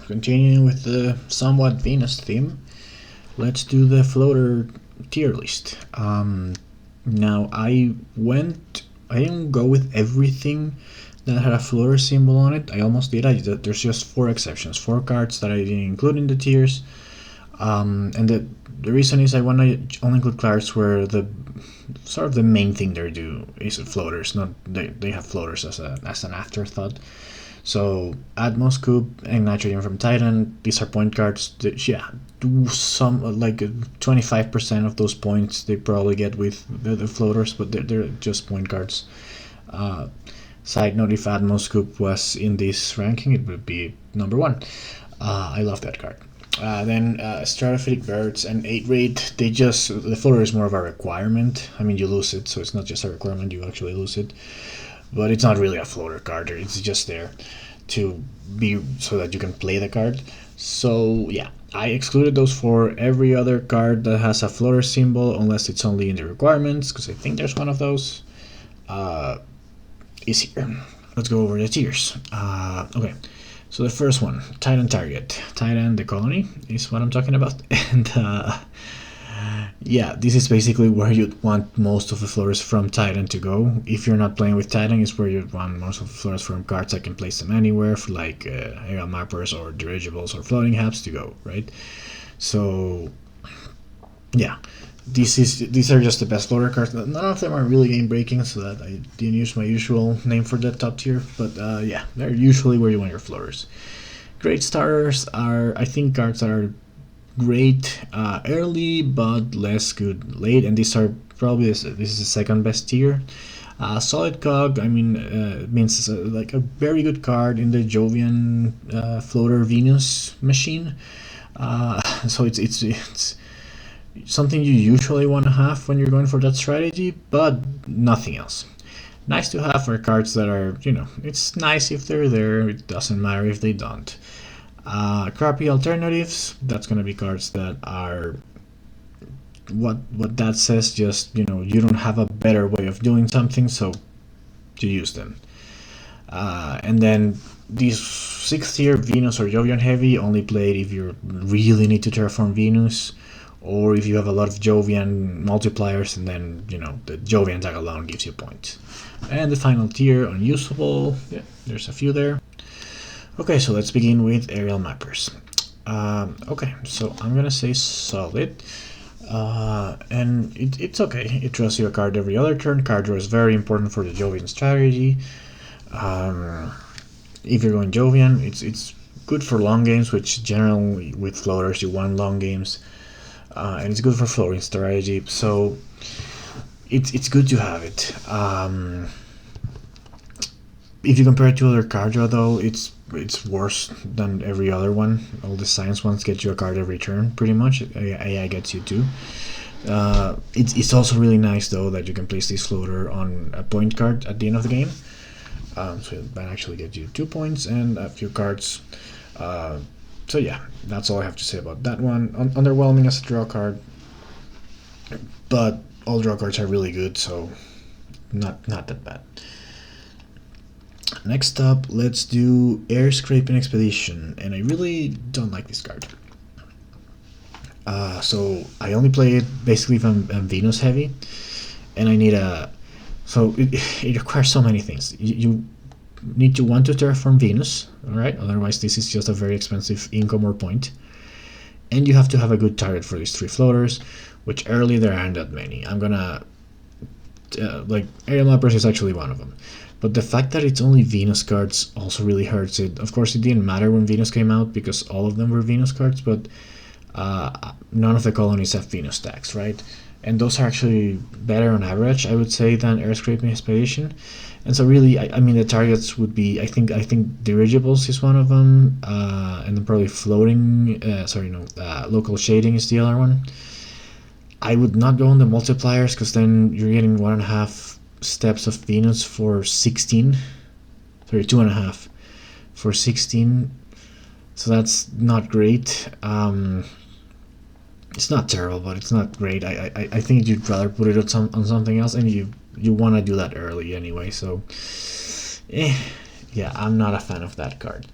continuing with the somewhat Venus theme, let's do the floater tier list. Now I didn't go with everything that had a floater symbol on it. I almost did. There's just 4 exceptions, 4 cards that I didn't include in the tiers. And the reason is I want to only include cards where the sort of the main thing they do is floaters. Not they have floaters as an afterthought. So Atmos, Coup, and Nitrogen from Titan, these are point cards that, do some, like 25% of those points they probably get with the floaters, but they're just point cards. Side note, if Atmos Coup was in this ranking, it would be number 1. I love that card. Then Stratophytic Birds and 8-rate, the floater is more of a requirement. I mean, you lose it, so it's not just a requirement, you actually lose it. But it's not really a floater card, it's just there to be so that you can play the card. So yeah, I excluded those for every other card that has a floater symbol, unless it's only in the requirements, because I think there's one of those. Is here. Let's go over the tiers. Okay, so the first one, Titan Target. Titan, the colony, is what I'm talking about. And yeah, this is basically where you'd want most of the floaters from Titan to go. If you're not playing with Titan, it's where you'd want most of the floaters from cards that can place them anywhere, for like aerial mappers or dirigibles or floating hubs to go, right? So yeah, these are just the best floater cards. None of them are really game breaking, so that I didn't use my usual name for that top tier, but yeah, they're usually where you want your floaters. Great starters are, I think, cards that are great early but less good late, and these are probably this is the second best tier. Solid Cog, I mean, means like a very good card in the Jovian floater Venus machine. So it's something you usually want to have when you're going for that strategy, but nothing else. Nice to have are cards that are, it's nice if they're there, it doesn't matter if they don't. Crappy alternatives, that's going to be cards that are what that says, just you don't have a better way of doing something, so you use them. And then these 6th tier, Venus or Jovian heavy, only played if you really need to terraform Venus, or if you have a lot of Jovian multipliers, and then the Jovian tag alone gives you points. And the final tier, unusable, yeah, there's a few there. Okay, so let's begin with aerial mappers. Okay, so I'm gonna say solid, and it's okay. It draws you a card every other turn. Card draw is very important for the Jovian strategy. If you're going Jovian, it's good for long games, which generally with floaters you want long games, and it's good for floating strategy. So it's good to have it. If you compare it to other card draw, though, it's worse than every other one. All the science ones get you a card every turn, pretty much. AI gets you too. It's also really nice, though, that you can place this floater on a point card at the end of the game. So that actually gets you 2 points and a few cards. So yeah, that's all I have to say about that one. Underwhelming as a draw card, but all draw cards are really good, so not that bad. Next up, let's do Air Scraping Expedition, and I really don't like this card. So I only play it basically from Venus heavy, and I need so it requires so many things. You need to want to terraform Venus, alright? Otherwise this is just a very expensive income or point. And you have to have a good target for these 3 floaters, which early there aren't that many. I'm gonna like aerial mappers is actually one of them. But the fact that it's only Venus cards also really hurts it. Of course, it didn't matter when Venus came out because all of them were Venus cards, but none of the colonies have Venus tags, right? And those are actually better on average, I would say, than Air Scraping Expedition. And so really, I mean, the targets would be, I think Dirigibles is one of them, and then probably floating, local shading is the other one. I would not go on the multipliers, because then you're getting 1.5 steps of Venus for 16, sorry, 2.5 for 16, so that's not great. It's not terrible, but it's not great. I think you'd rather put it on something else, and you want to do that early anyway, so yeah, I'm not a fan of that card.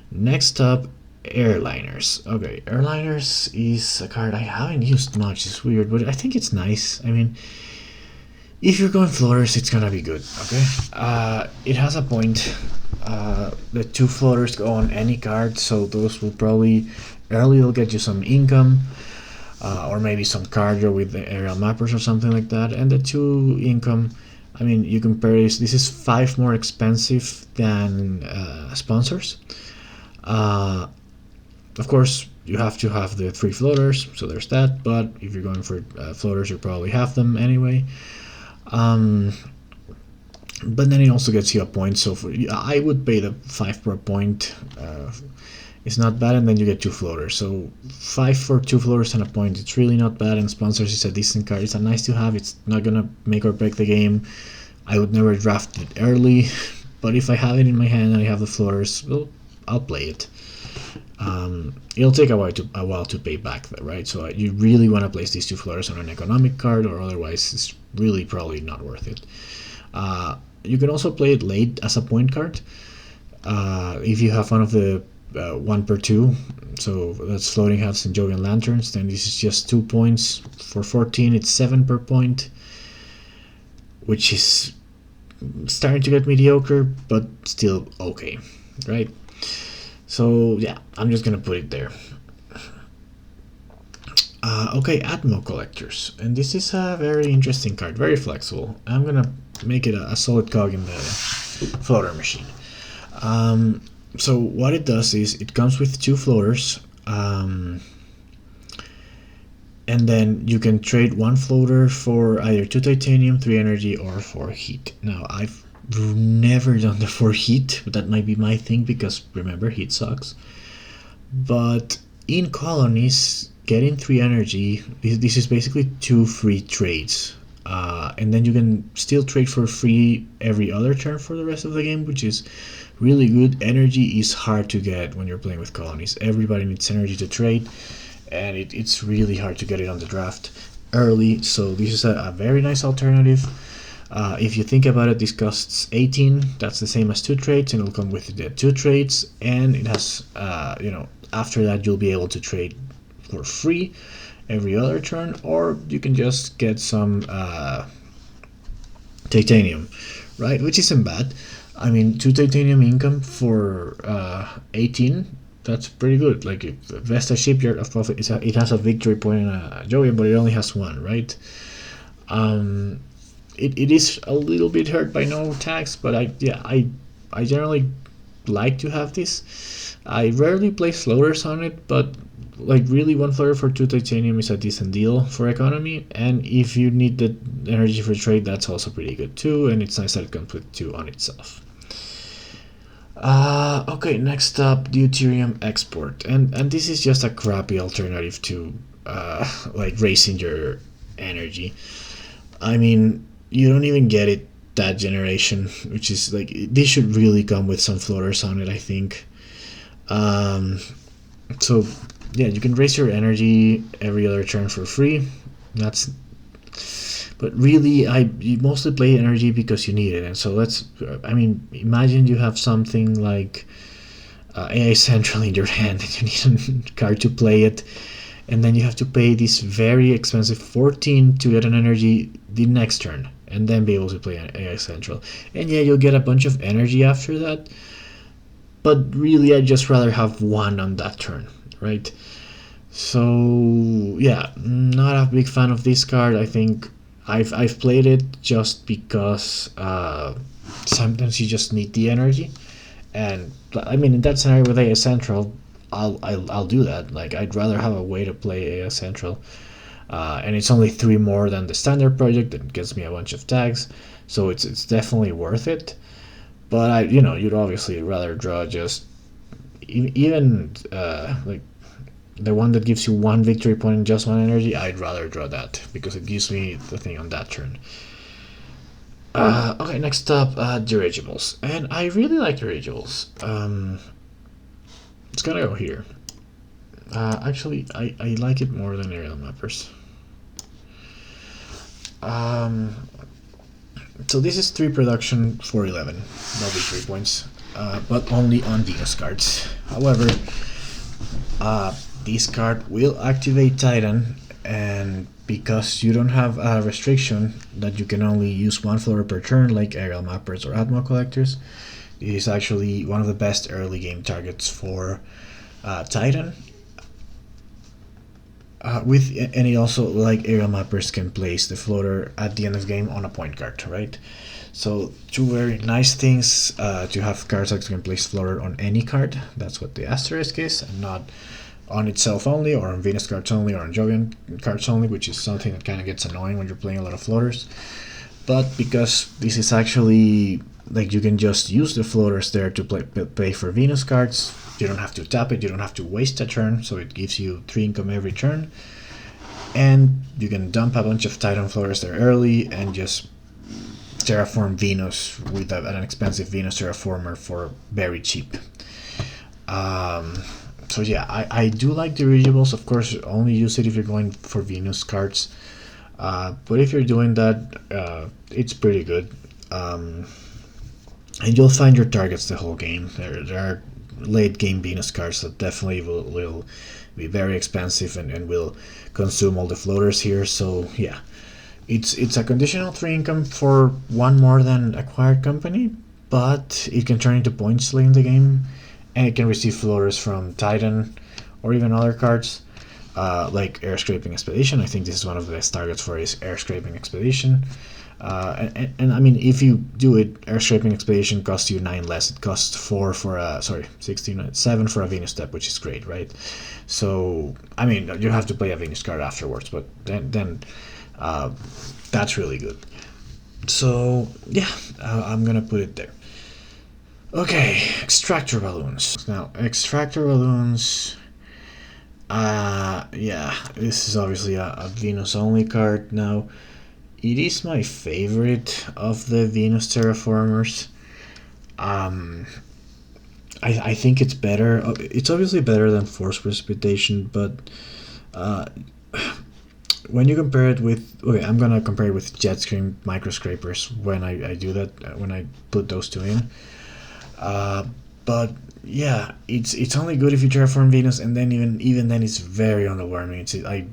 Next up, Airliners. Okay, Airliners is a card I haven't used much. It's weird, but I think it's nice. I mean, if you're going floaters, it's gonna be good. Okay. It has a point. The 2 floaters go on any card, so those will probably early will get you some income, or maybe some cargo with the aerial mappers or something like that. And the 2 income, I mean, you compare this. This is 5 more expensive than sponsors. Of course, you have to have the 3 floaters, so there's that. But if you're going for floaters, you probably have them anyway. But then it also gets you a point. So I would pay the 5 per point. It's not bad, and then you get 2 floaters. So 5 for 2 floaters and a point. It's really not bad. And sponsors is a decent card. It's a nice to have. It's not gonna make or break the game. I would never draft it early, but if I have it in my hand and I have the floaters, well, I'll play it. It'll take a while to pay back, right? So you really want to place these 2 floaters on an economic card, or otherwise it's really probably not worth it. You can also play it late as a point card if you have one of the 1 per 2. So that's floating hats and Jovian lanterns. Then this is just 2 points for 14. It's 7 per point, which is starting to get mediocre, but still okay, right? So yeah, I'm just gonna put it there. Okay, Atmo Collectors, and this is a very interesting card, very flexible. I'm gonna make it a solid cog in the floater machine. So what it does is it comes with 2 floaters, and then you can trade 1 floater for either 2 titanium, 3 energy, or 4 heat. Now I've never done the 4 heat, but that might be my thing because remember, heat sucks. But in colonies, getting 3 energy, this is basically 2 free trades, and then you can still trade for free every other turn for the rest of the game, which is really good. Energy is hard to get when you're playing with colonies. Everybody needs energy to trade, and it's really hard to get it on the draft early, so this is a very nice alternative. If you think about it, this costs 18. That's the same as 2 trades, and it'll come with the 2 trades, and it has, after that you'll be able to trade for free every other turn, or you can just get some titanium, right? Which isn't bad. I mean, 2 titanium income for 18. That's pretty good. Like, Vesta Shipyard, of course, it has a victory point and a Jovian, but it only has 1, right? It is a little bit hurt by no tax, but I generally like to have this. I rarely place floaters on it, but like really 1 floater for 2 titanium is a decent deal for economy, and if you need the energy for trade, that's also pretty good too, and it's nice that it comes with 2 on itself. Okay, next up, deuterium export, and this is just a crappy alternative to like raising your energy. I mean, you don't even get it that generation, which is like, this should really come with some floaters on it, I think. So yeah, you can raise your energy every other turn for free. But really, you mostly play energy because you need it, and so I mean, imagine you have something like AI Central in your hand and you need a card to play it, and then you have to pay this very expensive 14 to get an energy the next turn, and then be able to play an AI Central. And yeah, you'll get a bunch of energy after that, but really I'd just rather have 1 on that turn, right? So yeah, not a big fan of this card. I think I've played it just because sometimes you just need the energy, and I mean, in that scenario with AI Central, I'll do that. Like, I'd rather have a way to play AI Central, and it's only 3 more than the standard project, and gets me a bunch of tags, so it's definitely worth it. But you'd obviously rather draw just even like the one that gives you 1 victory point and just 1 energy. I'd rather draw that because it gives me the thing on that turn. Okay, next up, dirigibles, and I really like dirigibles. It's gonna go here. Actually, I like it more than aerial mappers. So this is 3 production for 11, no victory points, but only on Venus cards. However, this card will activate Titan, and because you don't have a restriction that you can only use one floater per turn like aerial mappers or Atmo collectors, it is actually one of the best early game targets for Titan. And it also, like aerial mappers, can place the floater at the end of the game on a point card, right? So two very nice things to have cards that can place floater on any card. That's what the asterisk is, and not on itself only, or on Venus cards only, or on Jovian cards only, which is something that kind of gets annoying when you're playing a lot of floaters. But because this is actually, like, you can just use the floaters there to play for Venus cards, you don't have to tap it, you don't have to waste a turn, so it gives you 3 income every turn. And you can dump a bunch of Titan floaters there early and just terraform Venus with an expensive Venus terraformer for very cheap. So yeah, I do like dirigibles. Of course, only use it if you're going for Venus cards. But if you're doing that, it's pretty good. And you'll find your targets the whole game. There are late game Venus cards that definitely will be very expensive and will consume all the floaters here. So yeah, it's a conditional 3 income for one more than acquired company, but it can turn into points late in the game. And it can receive floaters from Titan or even other cards like Air Scraping Expedition. I think this is one of the best targets for his Air Scraping Expedition. And I mean, if you do it, Air Scraping Expedition costs you 9 less. It costs 7 for a Venus step, which is great, right? So I mean, you have to play a Venus card afterwards, but then that's really good. So yeah, I'm gonna put it there. Okay, extractor balloons. Now, extractor balloons. Yeah, this is obviously a Venus only card. Now, it is my favorite of the Venus terraformers. I think it's better. It's obviously better than Force Precipitation, but when you compare it with, okay, I'm gonna compare it with Jet Scream Micro Scrapers when I do that, when I put those two in. But yeah, it's only good if you terraform Venus, and then even then it's very underwhelming. I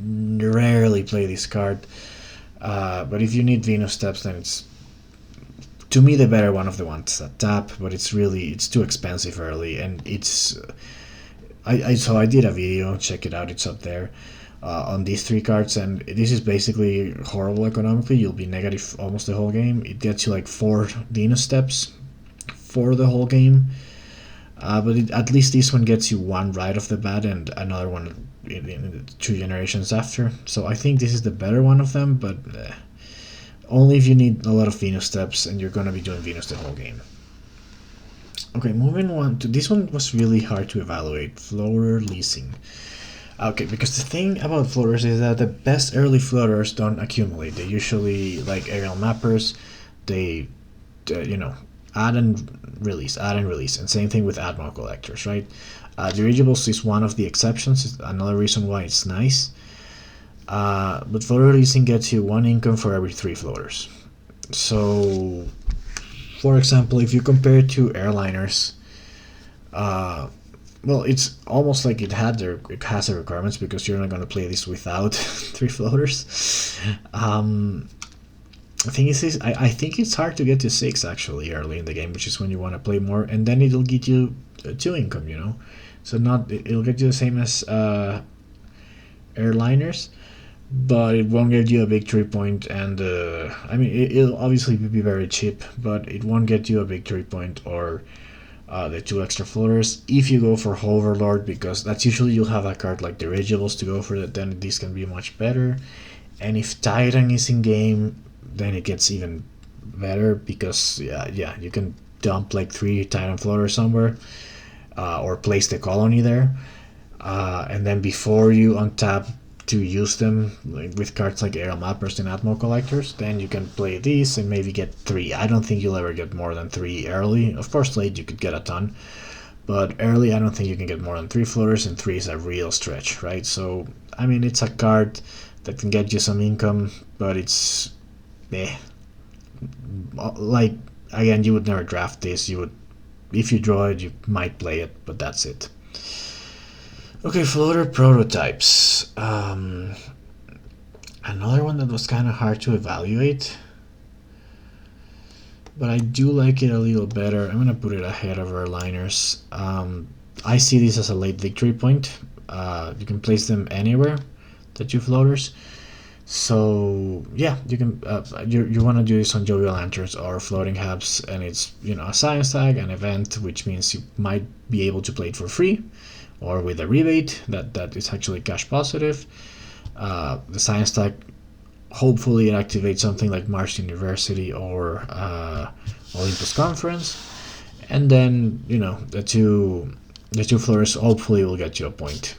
rarely play this card, but if you need Venus steps, then it's, to me, the better one of the ones that tap. But it's too expensive early, and it's so I did a video, check it out, it's up there, on these 3 cards, and this is basically horrible economically. You'll be negative almost the whole game. It gets you like 4 Venus steps for the whole game, but at least this one gets you 1 right off the bat and another one in 2 generations after. So I think this is the better one of them, but only if you need a lot of Venus steps and you're gonna be doing Venus the whole game. Okay, moving on to this one. Was really hard to evaluate. Floater leasing. Okay, because the thing about floaters is that the best early floaters don't accumulate. They usually, like aerial mappers, they add and release, and same thing with Atmo collectors, right? Dirigibles is one of the exceptions. It's another reason why it's nice. But floater releasing gets you 1 income for every 3 floaters. So, for example, if you compare it to airliners, well, it's almost like it has the requirements, because you're not going to play this without 3 floaters. The thing is, I think it's hard to get to 6 actually early in the game, which is when you want to play more, and then it'll get you 2 income, So it'll get you the same as airliners, but it won't get you a big 3-point, and I mean, it'll obviously be very cheap, but it won't get you a big 3-point or the 2 extra floaters if you go for Hoverlord, because that's usually you'll have a card like Dirigibles to go for that. Then this can be much better, and if Titan is in game, then it gets even better, because yeah, you can dump like 3 Titan floaters somewhere, or place the colony there, and then before you untap to use them, like with cards like Aerial Mappers and Atmo Collectors, then you can play these and maybe get 3. I don't think you'll ever get more than 3 early. Of course, late you could get a ton, but early I don't think you can get more than 3 floaters, and 3 is a real stretch, right? So I mean, it's a card that can get you some income, but it's like, again, you would never draft this. You would, if you draw it, you might play it, but that's it. Okay, floater prototypes. Another one that was kind of hard to evaluate, but I do like it a little better. I'm gonna put it ahead of our liners. I see this as a late victory point. You can place them anywhere, the two floaters. So yeah, you can you want to do this on jovial lanterns or floating hubs, and it's a science tag, an event, which means you might be able to play it for free, or with a rebate that is actually cash positive. The science tag, hopefully it activates something like Mars University or Olympus Conference, and then the two floors hopefully will get you a point.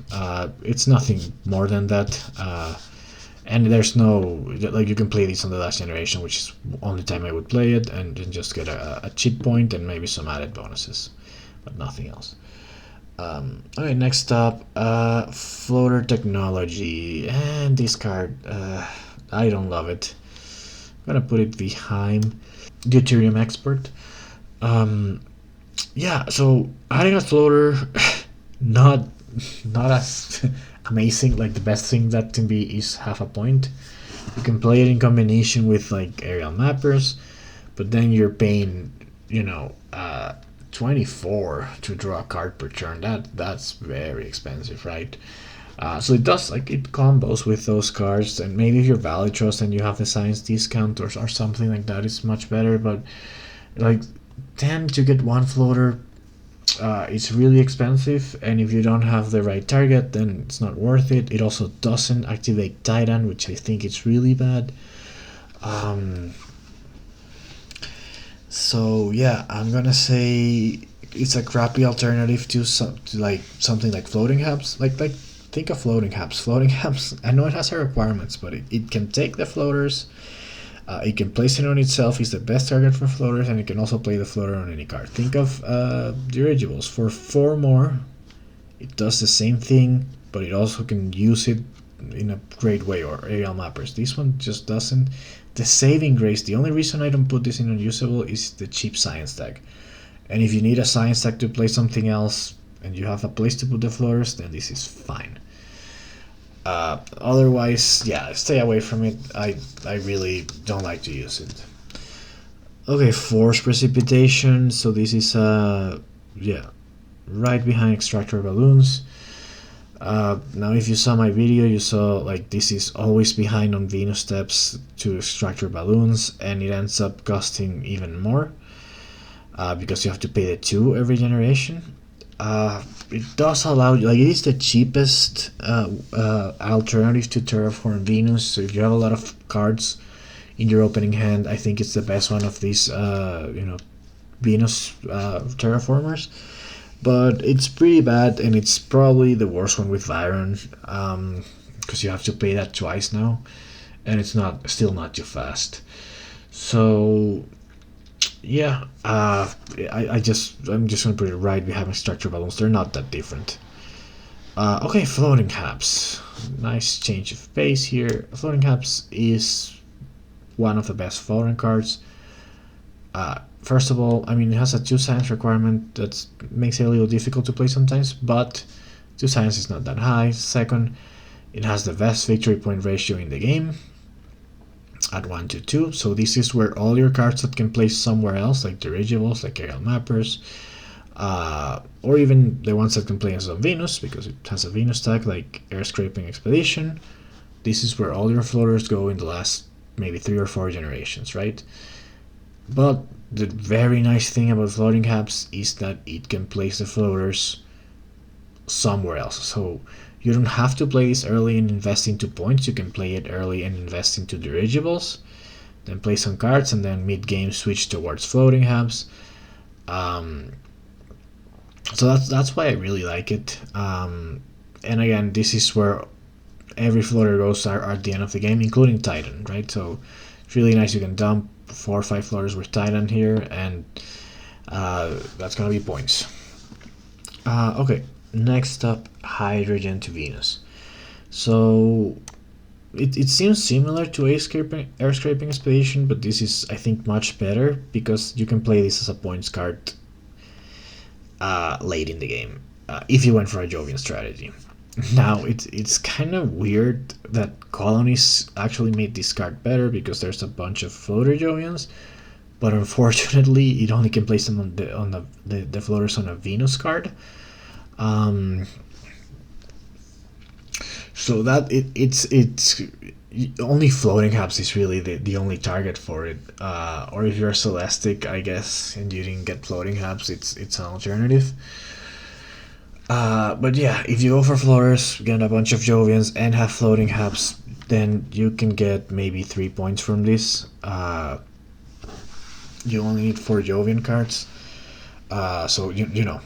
It's nothing more than that. And there's no, like, you can play this on the last generation, which is the only time I would play it, and then just get a cheat point and maybe some added bonuses, but nothing else. Okay, next up, floater technology, and this card, I don't love it. I'm gonna put it behind Deuterium Expert. Yeah, so adding a floater, not as amazing. Like, the best thing that can be is half a point. You can play it in combination with like aerial mappers, but then you're paying 24 to draw a card per turn. That's very expensive, right? So it does, like, it combos with those cards, and maybe if you're Valley Trust and you have the science discount or something like that, it's much better. But like, 10 to get one floater, it's really expensive, and if you don't have the right target, then it's not worth it. It also doesn't activate Titan, which I think is really bad. So yeah, I'm gonna say it's a crappy alternative to something like floating hubs. Like think of floating hubs. Floating hubs, I know it has requirements, but it can take the floaters. It can place it on itself. It's the best target for floaters, and it can also play the floater on any card. Think of dirigibles. For 4 more, it does the same thing, but it also can use it in a great way, or aerial mappers. This one just doesn't. The saving grace, the only reason I don't put this in unusable is the cheap science tag. And if you need a science tag to play something else, and you have a place to put the floaters, then this is fine. Otherwise, yeah, stay away from it. I really don't like to use it. Okay, force precipitation. So this is right behind extractor balloons. Now, if you saw my video, you saw, like, this is always behind on Venus steps to extractor balloons, and it ends up costing even more because you have to pay the 2 every generation. It does allow, like, it is the cheapest alternative to terraform Venus. So if you have a lot of cards in your opening hand, I think it's the best one of these Venus terraformers. But it's pretty bad, and it's probably the worst one with Viron, because you have to pay that twice now, and it's still not too fast. So yeah, I'm just gonna put it right behind extractor balloons. They're not that different. Okay, floating hubs. Nice change of pace here. Floating hubs is one of the best floating cards. First of all, I mean, it has a 2 science requirement that makes it a little difficult to play sometimes, but 2 science is not that high. Second, it has the best victory point ratio in the game at 1-2, so this is where all your cards that can play somewhere else, like dirigibles, like aerial mappers, or even the ones that can play as a Venus, because it has a Venus tag, like Air Scraping Expedition. This is where all your floaters go in the last maybe 3 or 4 generations, right? But the very nice thing about floating hubs is that it can place the floaters somewhere else. So you don't have to play this early and invest into points. You can play it early and invest into dirigibles, then play some cards, and then mid-game switch towards floating hubs. So that's why I really like it. And again, this is where every floater goes are at the end of the game, including Titan, right? So it's really nice. You can dump 4 or 5 floaters with Titan here, and that's gonna be points. Okay, next up, hydrogen to Venus. So it seems similar to Air Scraping Expedition, but this is, I think, much better because you can play this as a points card late in the game if you went for a Jovian strategy. Now it's kind of weird that colonies actually made this card better because there's a bunch of floater Jovians, but unfortunately it only can place them on the floaters on a Venus card. Um, so that it's only floating hubs is really the only target for it. Or if you're Celestic, I guess, and you didn't get floating hubs, it's an alternative. But yeah, if you go for floaters, get a bunch of Jovians, and have floating hubs, then you can get maybe 3 points from this. You only need 4 Jovian cards. So, you know,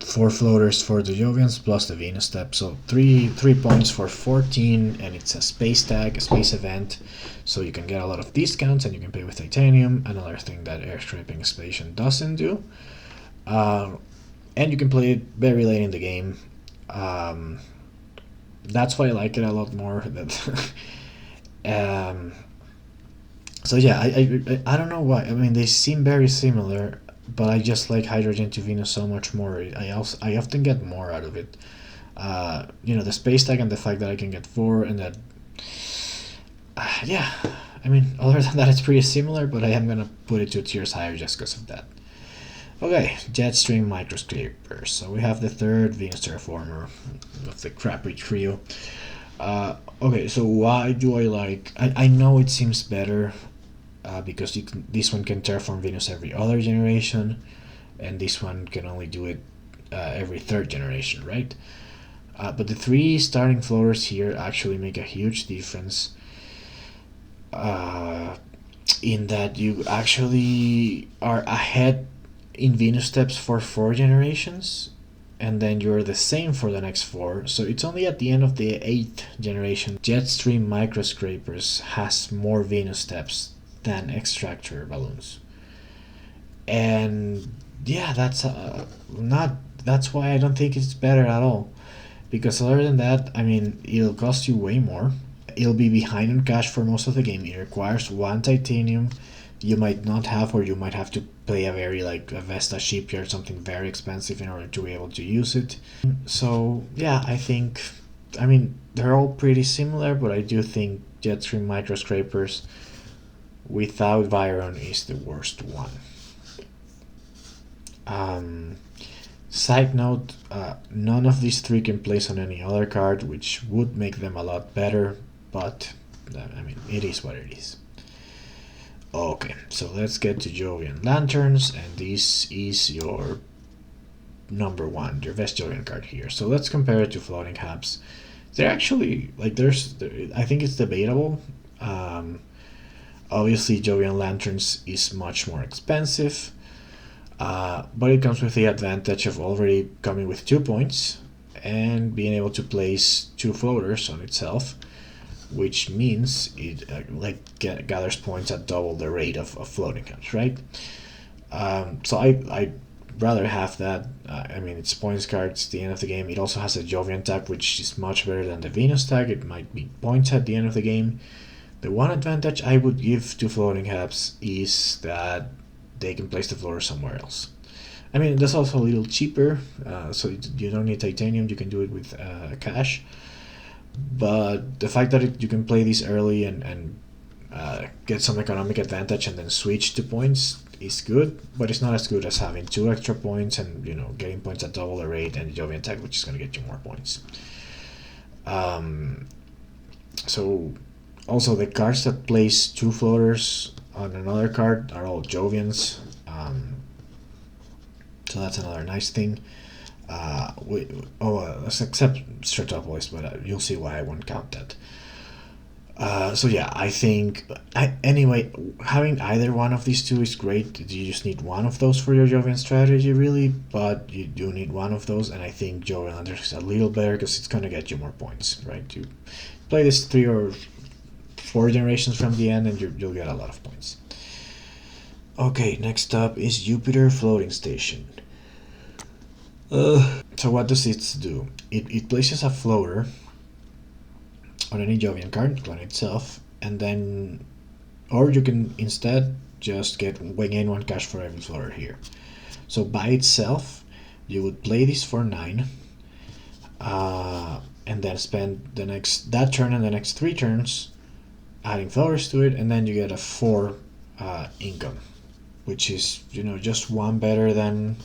4 floaters for the Jovians plus the Venus step. So 3 points for 14, and it's a space tag, a space event. So you can get a lot of discounts, and you can pay with titanium. Another thing that Airstripping Expedition doesn't do. And you can play it very late in the game. That's why I like it a lot more. So yeah, I don't know why. I mean, they seem very similar, but I just like Hydrogen to Venus so much more. I often get more out of it. You know, the space tag and the fact that I can get 4 and that. Yeah, I mean, other than that, it's pretty similar, but I am gonna put it 2 tiers higher just because of that. Okay, Jetstream Microscrapers. So we have the third Venus Terraformer of the crappy trio. Okay, so why do I like... I know it seems better because this one can terraform Venus every other generation, and this one can only do it every third generation, right? But the 3 starting floaters here actually make a huge difference in that you actually are ahead in Venus steps for 4 generations, and then you're the same for the next 4. So it's only at the end of the 8th generation Jetstream Microscrapers has more Venus steps than Extractor balloons. And yeah, that's why I don't think it's better at all. Because other than that, I mean, it'll cost you way more. It'll be behind on cash for most of the game. It requires 1 titanium you might not have, or you might have to play a very like a Vesta shipyard, something very expensive in order to be able to use it. So yeah, I mean they're all pretty similar, but I do think Jetstream Microscrapers without Viron is the worst one. Side note, none of these 3 can place on any other card, which would make them a lot better, but I mean it is what it is. Okay, so let's get to Jovian Lanterns, and this is your number 1, your best Jovian card here. So let's compare it to Floating Hubs. They're actually, like, I think it's debatable. Obviously, Jovian Lanterns is much more expensive, but it comes with the advantage of already coming with 2 points and being able to place 2 floaters on itself, which means it gathers points at double the rate of floating hubs, right? So I'd rather have that. I mean, it's points cards at the end of the game. It also has a Jovian tag, which is much better than the Venus tag. It might be points at the end of the game. The one advantage I would give to floating hubs is that they can place the floater somewhere else. I mean, that's also a little cheaper, so you don't need titanium. You can do it with cash. But the fact that you can play this early and get some economic advantage and then switch to points is good, but it's not as good as having 2 extra points and, you know, getting points at double the rate and the Jovian tag, which is going to get you more points. So also the cards that place 2 floaters on another card are all Jovians, so that's another nice thing. Except Stratopolis, but you'll see why I won't count that. So yeah, I think anyway, having either one of these 2 is great. You just need one of those for your Jovian strategy, really, but you do need one of those, and I think Jovian Lanterns is a little better because it's gonna get you more points, right? You play this 3 or 4 generations from the end, and you'll get a lot of points. Okay, next up is Jupiter Floating Station. So what does it do? It places a floater on any Jovian card on itself, and then, or you can instead just gain 1 cash for every floater here. So by itself, you would play this for 9, and then spend that turn and the next 3 turns adding flourish to it, and then you get a 4 income, which is, you know, just 1 better than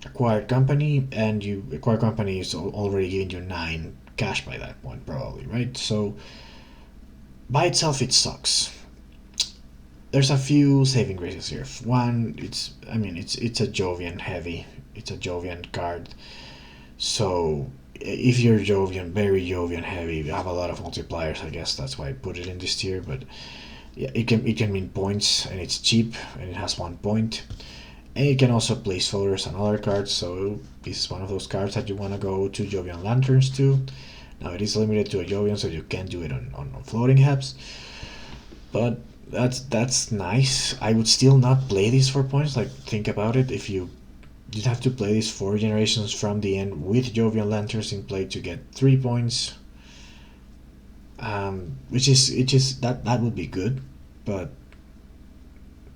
acquired company, and acquired company is already giving you 9 cash by that point probably, right? So by itself it sucks. There's a few saving graces here. One, it's a Jovian heavy. It's a Jovian card. So if you're Jovian, very Jovian heavy, you have a lot of multipliers, I guess that's why I put it in this tier, but yeah, it can mean points, and it's cheap, and it has 1 point. And it can also place floaters on other cards, so this is one of those cards that you want to go to Jovian Lanterns to. Now it is limited to a Jovian, so you can't do it on floating Hebs. But that's nice. I would still not play this for points. Like, think about it. If you'd have to play this 4 generations from the end with Jovian Lanterns in play to get 3 points. Which is that would be good, but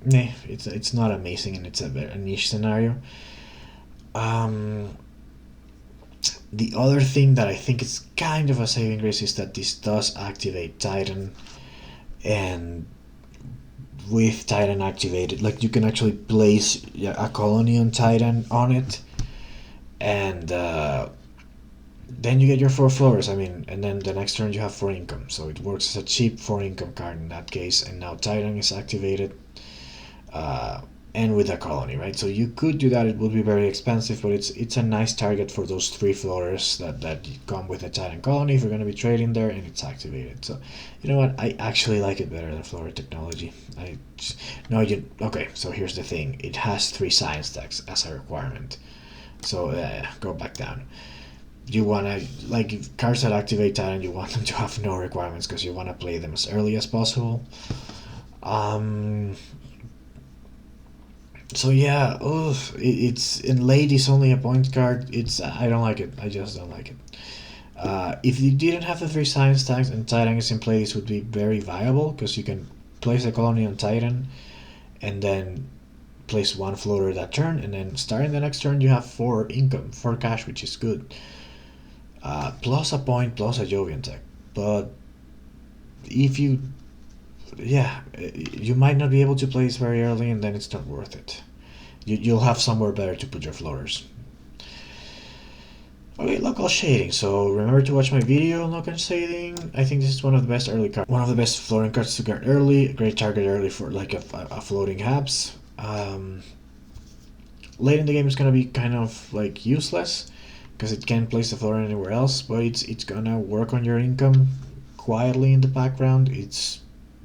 nah, it's not amazing, and it's a very niche scenario. The other thing that I think is kind of a saving grace is that this does activate Titan, and with Titan activated, like, you can actually place a colony on Titan on it, and then you get your 4 floors. And then the next turn you have 4 income, so it works as a cheap 4 income card in that case. And now Titan is activated, and with a colony, right? So you could do that. It would be very expensive, but it's a nice target for those 3 floors that come with a Titan colony if you're going to be trading there, and it's activated. So you know what, I actually like it better than Floor Technology. Okay, so here's the thing, it has 3 science stacks as a requirement, so go back down. You want to, like, cards that activate Titan, you want them to have no requirements because you want to play them as early as possible. So yeah, it's in late. It's only a point card. I don't like it. I just don't like it. If you didn't have the 3 science tags and Titan is in play, this would be very viable because you can place a colony on Titan, and then place 1 floater that turn, and then starting the next turn you have 4 income, 4 cash, which is good. Plus a point, plus a Jovian tech. But if you might not be able to play this very early, and then it's not worth it. You'll have somewhere better to put your floaters. Okay, local shading. So remember to watch my video on local shading. I think this is one of the best early cards, one of the best floating cards to get early. A great target early for like a floating Habs. Late in the game it's gonna be kind of like useless because it can't place the floater anywhere else, but it's gonna work on your income quietly in the background. It's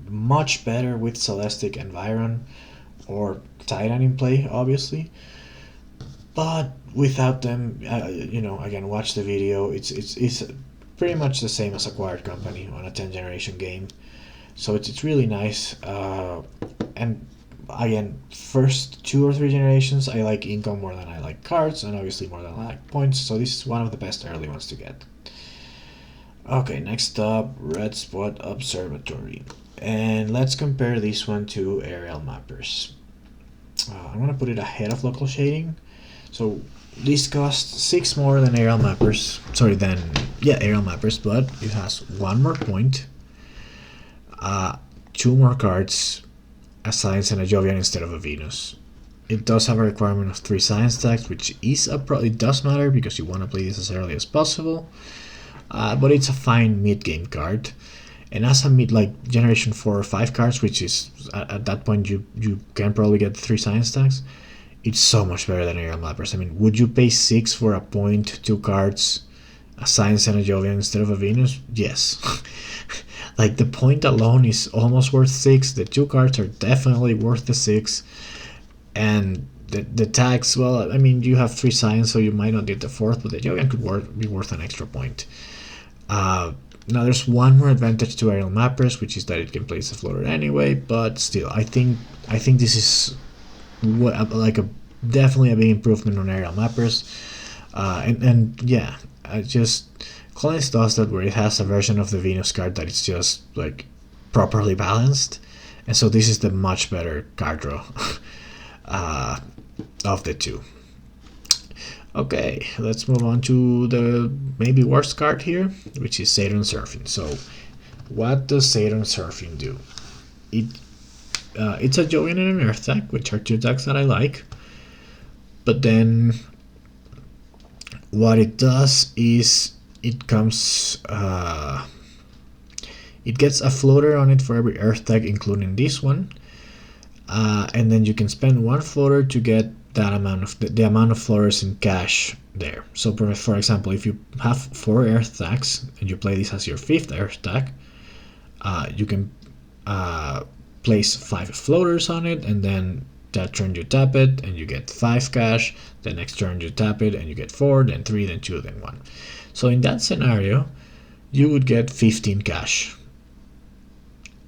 much better with Celestic and Viron or Titan in play, obviously, but without them, again, watch the video. It's pretty much the same as Acquired Company on a 10 generation game, so it's really nice. And again, first 2 or 3 generations I like income more than I like cards, and obviously more than I like points, so this is one of the best early ones to get. Okay, next up, Red Spot Observatory. And let's compare this one to Aerial Mappers. I'm going to put it ahead of Local Shading. So this costs 6 more than Aerial Mappers. Aerial Mappers, but it has 1 more point, 2 more cards, a Science and a Jovian instead of a Venus. It does have a requirement of 3 Science stacks, which is it does matter because you want to play this as early as possible. But it's a fine mid-game card. And as a like generation 4 or 5 cards, which is at that point you can probably get 3 science stacks, it's so much better than Aerial Mappers. Would you pay 6 for a point, 2 cards, a science and a Jovian instead of a Venus? Yes. Like, the point alone is almost worth 6. The 2 cards are definitely worth the 6, and the tags, well, you have 3 science, so you might not get the 4th, but the Jovian could be worth an extra point. Now there's one more advantage to Aerial Mappers, which is that it can place a floater anyway, but still, I think this is definitely a big improvement on Aerial Mappers. Collins does that where it has a version of the Venus card that it's just like properly balanced, and so this is the much better card draw of the two. Okay, let's move on to the maybe worst card here, which is Saturn Surfing. So, what does Saturn Surfing do? It's a Jovian and an Earth deck, which are two decks that I like. But then, what it does is it comes, it gets a floater on it for every Earth deck, including this one. And then you can spend one floater to get that amount of the amount of floaters in cash there. So for example, if you have 4 Earth decks and you play this as your 5th Earth deck, you can place 5 floaters on it, and then that turn you tap it and you get 5 cash. The next turn you tap it and you get 4, then 3, then 2, then 1. So in that scenario, you would get 15 cash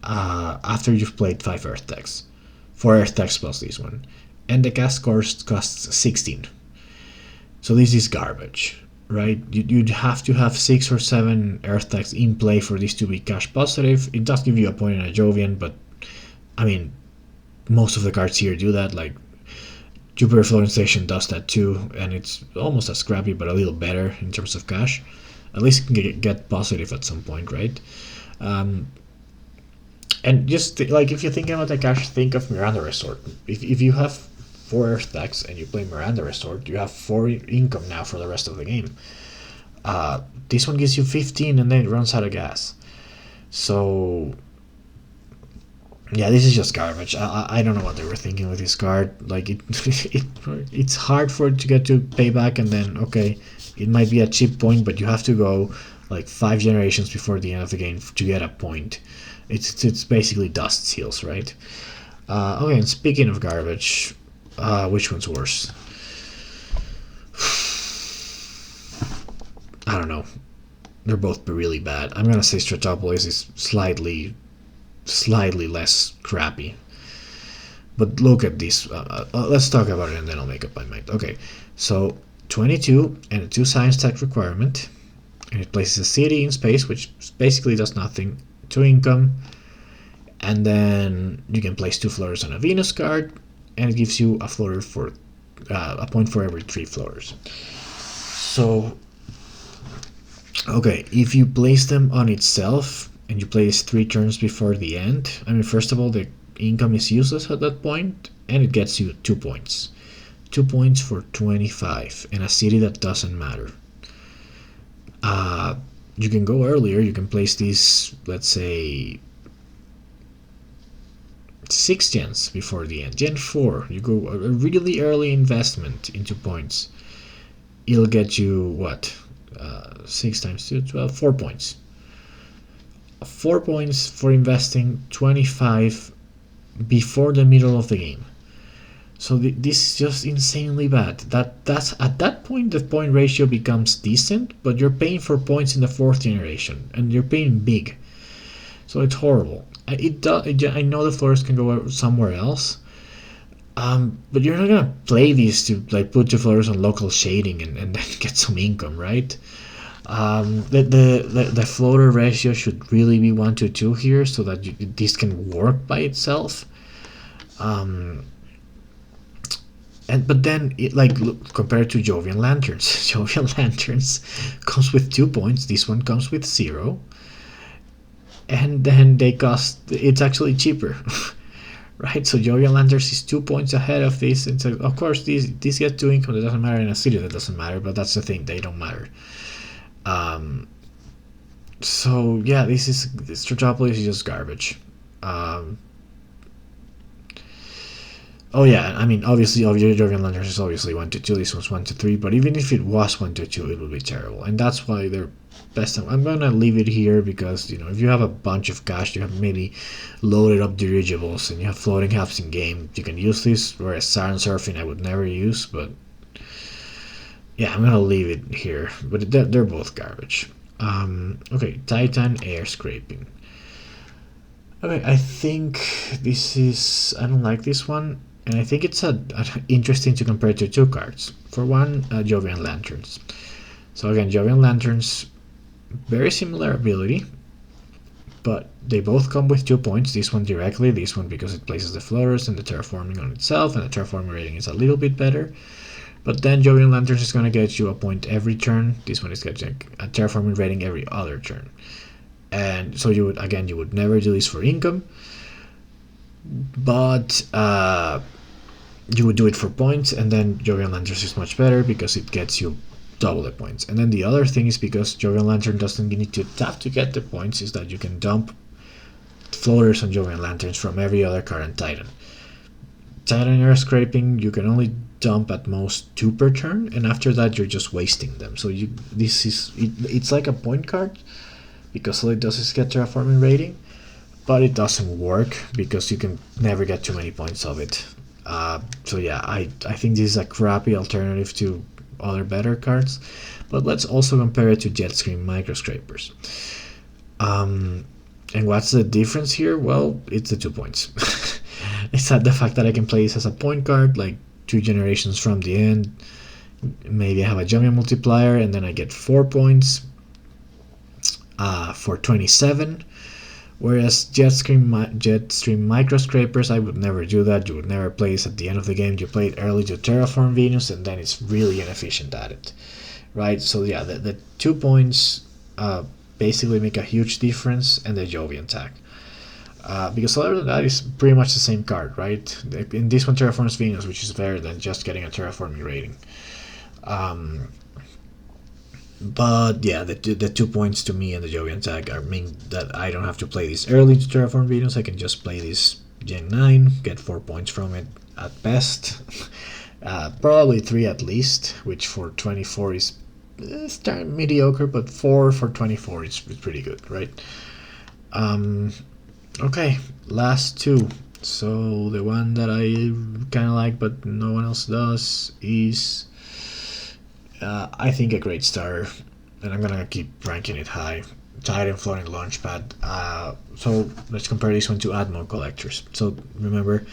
after you've played 5 Earth decks. 4 Earth decks plus this one. And the cast costs 16. So this is garbage, right? You'd have to have 6 or 7 Earth decks in play for this to be cash positive. It does give you a point in a Jovian, but I mean, most of the cards here do that. Like Jupiter Floating Station does that too, and it's almost as scrappy, but a little better in terms of cash. At least it can get positive at some point, right? And just like if you're thinking about the cash, think of Miranda Resort. If you have 4 Earth decks and you play Miranda Resort, you have 4 income now for the rest of the game. This one gives you 15 and then it runs out of gas. So yeah, this is just garbage. I don't know what they were thinking with this card. Like it's hard for it to get to payback, and then okay, it might be a cheap point, but you have to go like 5 generations before the end of the game to get a point. It's basically dust seals, right? Okay, and speaking of garbage, which one's worse? I don't know. They're both really bad. I'm gonna say Stratopolis is slightly less crappy. But look at this. Let's talk about it and then I'll make up my mind. Okay, so 22 and a 2 science tech requirement, and it places a city in space, which basically does nothing. 2 income, and then you can place 2 floaters on a Venus card, and it gives you a floater for a point for every 3 floaters. So okay, if you place them on itself and you place 3 turns before the end, I mean, first of all, the income is useless at that point, and it gets you 2 points. 2 points for 25 in a city that doesn't matter. You can go earlier. You can place these, let's say, 6 gens before the end. Gen 4, you go a really early investment into points. It'll get you what? 6 times 2, 12, 4 points. 4 points for investing 25 before the middle of the game. So this is just insanely bad. That's at that point the point ratio becomes decent, but you're paying for points in the 4th generation, and you're paying big. So it's horrible. I know the floors can go somewhere else, but you're not gonna play these to like put 2 floors on local shading and then get some income, right? The floater ratio should really be 1-2 here, so that this can work by itself. But then, look, compared to Jovian Lanterns, Jovian Lanterns comes with 2 points. This one comes with 0, and then it's actually cheaper, right? So Jovian Lanterns is 2 points ahead of this, and so of course this gets 2 income. That doesn't matter in a city. That doesn't matter, but that's the thing. They don't matter. So yeah, this Stratopolis is just garbage. Oh yeah, I mean, obviously, Jovian Lanterns is obviously 1-2. This one's 1-3. But even if it was 1-2, it would be terrible, and that's why they're best. I'm gonna leave it here because if you have a bunch of cash, you have maybe loaded up dirigibles, and you have floating hubs in game, you can use this. Whereas Saturn Surfing, I would never use. But yeah, I'm gonna leave it here. But they're both garbage. Okay, Titan Air Scraping. Okay, I think this is. I don't like this one. And I think it's interesting to compare to 2 cards. For one, Jovian Lanterns. So again, Jovian Lanterns, very similar ability, but they both come with 2 points. This one directly, this one because it places the floaters and the terraforming on itself, and the terraforming rating is a little bit better. But then Jovian Lanterns is going to get you a point every turn. This one is getting a terraforming rating every other turn. And so you would never do this for income, but you would do it for points, and then Jovian Lanterns is much better because it gets you double the points. And then the other thing is, because Jovian Lantern doesn't need to tap to get the points, is that you can dump floaters on Jovian Lanterns from every other card and Titan. Titan Air Scraping, you can only dump at most 2 per turn, and after that you're just wasting them. So it's like a point card, because all it does is get terraforming rating, but it doesn't work because you can never get too many points of it. So yeah, I think this is a crappy alternative to other better cards. But let's also compare it to Jet Stream Microscrapers. And what's the difference here? Well, it's the 2 points. It's not the fact that I can play this as a point card, like 2 generations from the end. Maybe I have a Jovian multiplier, and then I get 4 points for 27. Whereas Jetstream Microscrapers, I would never do that. You would never play this at the end of the game. You play it early to terraform Venus, and then it's really inefficient at it, right? So yeah, the 2 points basically make a huge difference, and the Jovian tag. Because other than that, it's pretty much the same card, right? In this one, terraforms Venus, which is better than just getting a terraforming rating. But yeah, the 2 points to me and the Jovian tag mean that I don't have to play this early to terraform Venus. I can just play this Gen 9, get 4 points from it at best. Probably 3 at least, which for 24 is mediocre, but 4 for 24 is pretty good, right? Okay, last 2. So the one that I kind of like but no one else does is I think a great starter, and I'm gonna keep ranking it high. Titan Floating Launchpad. So let's compare this one to Atmo Collectors. So remember,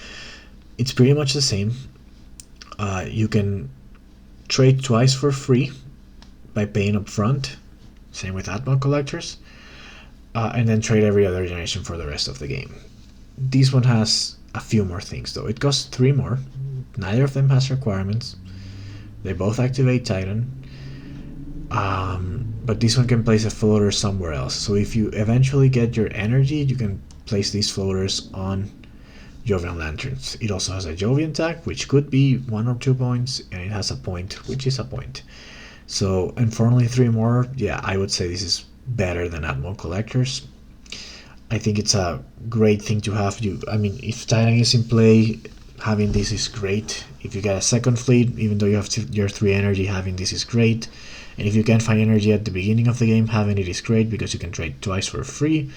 it's pretty much the same. You can trade twice for free by paying up front. Same with Atmo Collectors. And then trade every other generation for the rest of the game. This one has a few more things though. It costs 3 more. Neither of them has requirements. They both activate Titan. But this one can place a floater somewhere else. So if you eventually get your energy, you can place these floaters on Jovian Lanterns. It also has a Jovian tag, which could be 1 or 2 points, and it has a point, which is a point. So, and for only 3 more, yeah, I would say this is better than Atmo Collectors. I think it's a great thing to have. If Titan is in play, having this is great. If you get a second fleet, even though you have your 3 energy, having this is great. And if you can't find energy at the beginning of the game, having it is great because you can trade twice for free.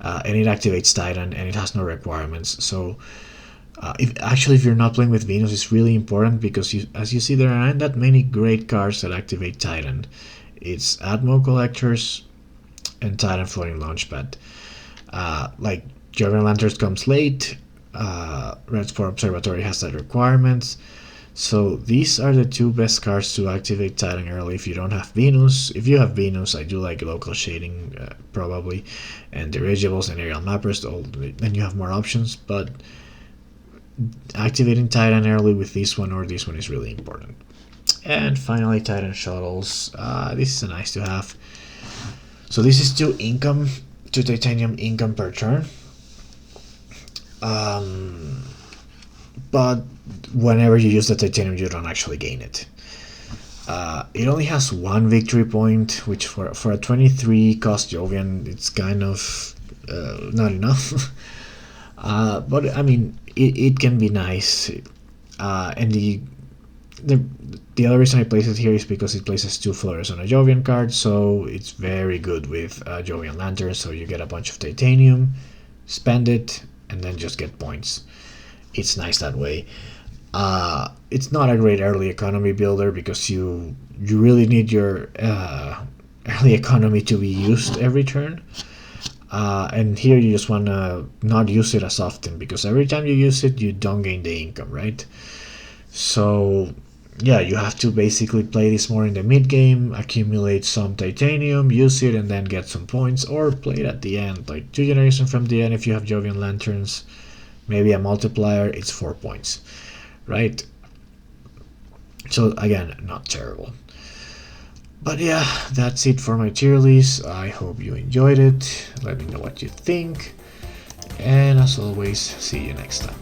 And it activates Titan, and it has no requirements. So if you're not playing with Venus, it's really important because as you see, there aren't that many great cards that activate Titan. It's Atmo Collectors and Titan Floating Launchpad. Like Jovian Lanterns comes late. Red Spore Observatory has that requirements. So these are the 2 best cards to activate Titan early if you don't have Venus. If you have Venus, I do like Local Shading probably, and Dirigibles and Aerial Mappers, then you have more options, but activating Titan early with this one or this one is really important. And finally, Titan Shuttles. This is a nice to have. So this is 2 titanium income per turn. But whenever you use the titanium, you don't actually gain it. It only has 1 victory point, which for a 23 cost Jovian, it's kind of not enough. But I mean, it can be nice. And the other reason I place it here is because it places 2 floaters on a Jovian card, so it's very good with Jovian Lantern. So you get a bunch of titanium, spend it, and then just get points. It's nice that way. It's not a great early economy builder because you really need your early economy to be used every turn. And here you just want to not use it as often because every time you use it, you don't gain the income, right? So yeah, you have to basically play this more in the mid game, accumulate some titanium, use it, and then get some points, or play it at the end, like 2 generations from the end. If you have Jovian Lanterns, maybe a multiplier, it's 4 points, right? So again, not terrible. But yeah, that's it for my tier list. I hope you enjoyed it. Let me know what you think. And as always, see you next time.